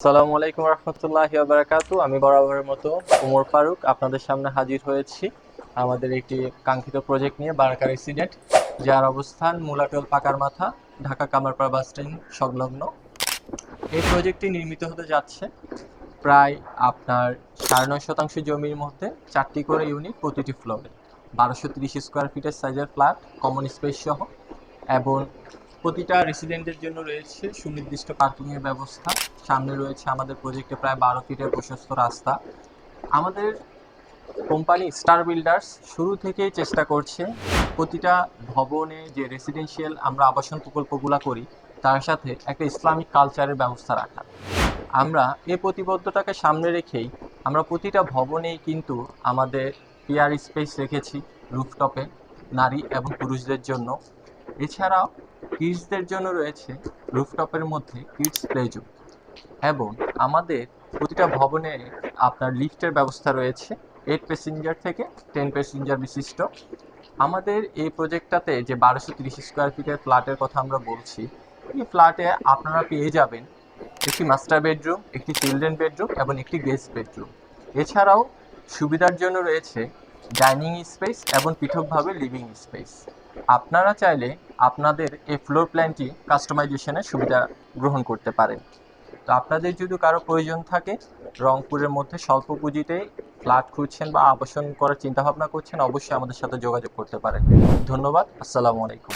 আসসালামু আলাইকুম রহমতুল্লাহি ওয়া বারাকাতু। আমি বরাবরের মতো ওমর ফারুক আপনাদের সামনে হাজির হয়েছি আমাদের একটি কাঙ্ক্ষিত প্রজেক্ট নিয়ে, বারাকা রেসিডেন্ট, যার অবস্থান মুলাটল পাকার মাথা, ঢাকা কামারপাড়া বাস স্ট্যান্ড সংলগ্ন। এই প্রজেক্টটি নির্মিত হতে যাচ্ছে প্রায় আপনার ৯.৫% জমির মধ্যে ৪টি করে ইউনিট, প্রতিটি ফ্লোরে ১২৩০ স্কোয়ার ফিটের সাইজের ফ্ল্যাট, কমন স্পেস সহ, এবং প্রতিটা রেসিডেন্টের জন্য রয়েছে সুনির্দিষ্ট পার্কিংয়ের ব্যবস্থা। সামনে রয়েছে আমাদের প্রজেক্টে প্রায় ১২ ফিটের প্রশস্ত রাস্তা। আমাদের কোম্পানি স্টার বিল্ডার্স শুরু থেকেই চেষ্টা করছে প্রতিটা ভবনে যে রেসিডেন্সিয়াল আমরা আবাসন প্রকল্পগুলো করি তার সাথে একটা ইসলামিক কালচারের ব্যবস্থা রাখা। আমরা এই প্রতিবদ্ধতাকে সামনে রেখেই আমরা প্রতিটা ভবনেই কিন্তু আমাদের পিয়ার স্পেস রেখেছি রুফটপে, নারী এবং পুরুষদের জন্য। এছাড়াও কিডসদের জন্য রয়েছে রুফটপের মধ্যে কিডস প্লে জোন, এবং আমাদের প্রতিটা ভবনে আপনার লিফটের ব্যবস্থা রয়েছে 8 প্যাসেঞ্জার থেকে 10 প্যাসেঞ্জার বিশিষ্ট। আমাদের এই প্রজেক্টটাতে যে ১২৩০ স্কোয়ার ফিটের ফ্ল্যাটের কথা আমরা বলছি, এই ফ্ল্যাটে আপনারা পেয়ে যাবেন একটি মাস্টার বেডরুম, একটি চিলড্রেন বেডরুম এবং একটি গেস্ট বেডরুম। এছাড়াও সুবিধার জন্য রয়েছে ডাইনিং স্পেস এবং পৃথকভাবে লিভিং স্পেস। আপনারা চাইলে আপনাদের এই ফ্লোর প্ল্যানটি কাস্টমাইজেশনের সুবিধা গ্রহণ করতে পারেন। তো আপনাদের যদি কারো প্রয়োজন থাকে, রংপুরের মধ্যে স্বল্প পুঁজিতে ফ্ল্যাট খুঁজছেন বা আবাসন করার চিন্তাভাবনা করছেন, অবশ্যই আমাদের সাথে যোগাযোগ করতে পারেন। ধন্যবাদ। আসসালামু আলাইকুম।